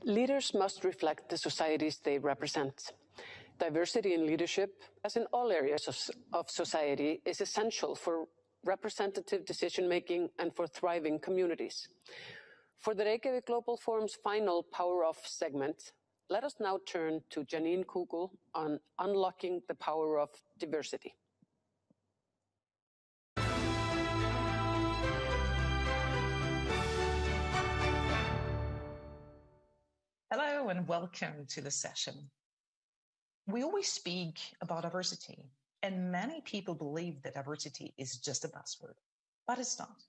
Leaders must reflect the societies they represent. Diversity in leadership, as in all areas of society, is essential for representative decision-making and for thriving communities. For the Reykjavík Global Forum's final Power Off segment, let us now turn to Janina Kugel on unlocking the power of diversity. Hello and welcome to the session. We always speak about diversity, and many people believe that diversity is just a buzzword, but it's not.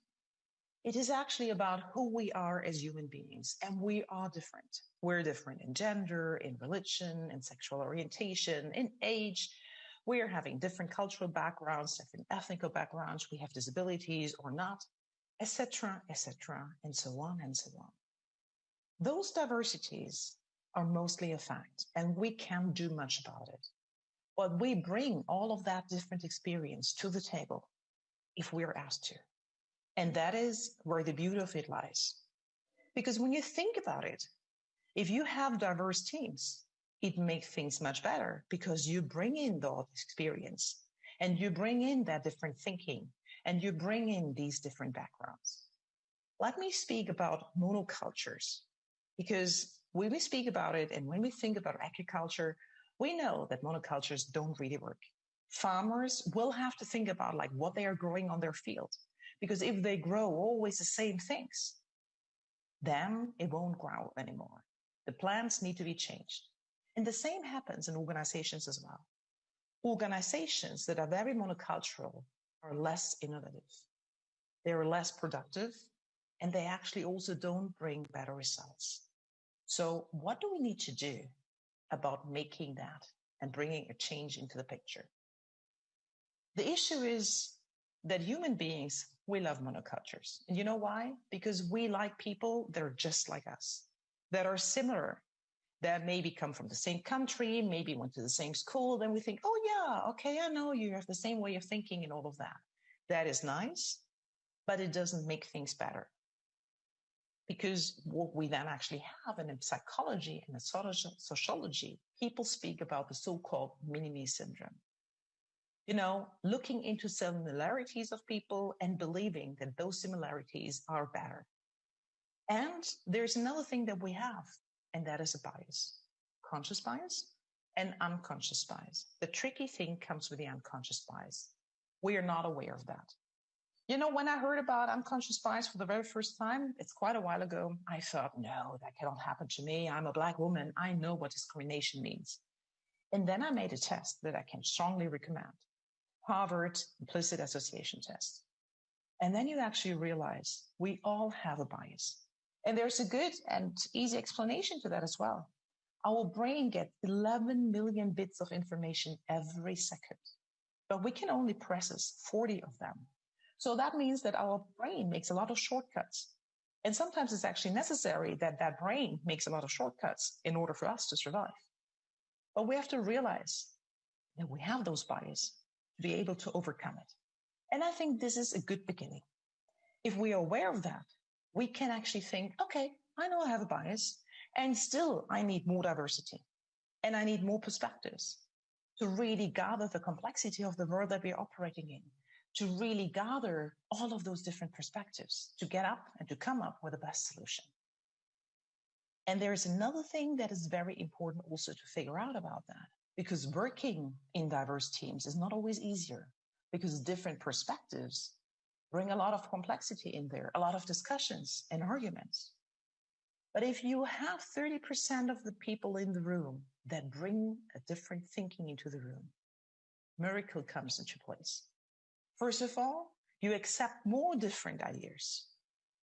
It is actually about who we are as human beings, and we are different. We're different in gender, in religion, in sexual orientation, in age. We are having different cultural backgrounds, different ethnic backgrounds. We have disabilities or not, etc., and so on and so on. Those diversities are mostly a fact, and we can't do much about it. But we bring all of that different experience to the table if we are asked to. And that is where the beauty of it lies. Because when you think about it, if you have diverse teams, it makes things much better because you bring in the experience and you bring in that different thinking and you bring in these different backgrounds. Let me speak about monocultures. Because when we speak about it and when we think about agriculture, we know that monocultures don't really work. Farmers will have to think about like what they are growing on their field. Because if they grow always the same things, then it won't grow anymore. The plants need to be changed. And the same happens in organizations as well. Organizations that are very monocultural are less innovative. They are less productive. And they actually also don't bring better results. So what do we need to do about making that and bringing a change into the picture? The issue is that human beings, we love monocultures. And you know why? Because we like people that are just like us, that are similar, that maybe come from the same country, maybe went to the same school. Then we think, oh yeah, okay, I know you have the same way of thinking and all of that. That is nice, but it doesn't make things better. Because what we then actually have in psychology and sociology, people speak about the so-called mini-me syndrome. You know, looking into similarities of people and believing that those similarities are better. And there's another thing that we have, and that is a bias. Conscious bias and unconscious bias. The tricky thing comes with the unconscious bias. We are not aware of that. You know, when I heard about unconscious bias for the very first time, it's quite a while ago, I thought, no, that cannot happen to me. I'm a Black woman. I know what discrimination means. And then I made a test that I can strongly recommend. Harvard Implicit Association Test. And then you actually realize we all have a bias. And there's a good and easy explanation to that as well. Our brain gets 11 million bits of information every second, but we can only process 40 of them. So that means that our brain makes a lot of shortcuts. And sometimes it's actually necessary that that brain makes a lot of shortcuts in order for us to survive. But we have to realize that we have those biases to be able to overcome it. And I think this is a good beginning. If we are aware of that, we can actually think, okay, I know I have a bias, and still I need more diversity. And I need more perspectives to really gather the complexity of the world that we're operating in, to really gather all of those different perspectives, to get up and to come up with the best solution. And there's another thing that is very important also to figure out about that, because working in diverse teams is not always easier, because different perspectives bring a lot of complexity in there, a lot of discussions and arguments. But if you have 30% of the people in the room that bring a different thinking into the room, miracle comes into place. First of all, you accept more different ideas.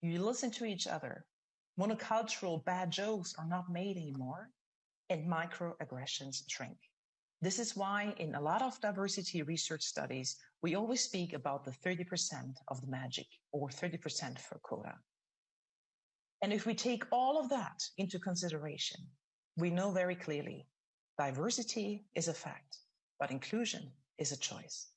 You listen to each other. Monocultural bad jokes are not made anymore, and microaggressions shrink. This is why in a lot of diversity research studies, we always speak about the 30% of the magic, or 30% for quota. And if we take all of that into consideration, we know very clearly diversity is a fact, but inclusion is a choice.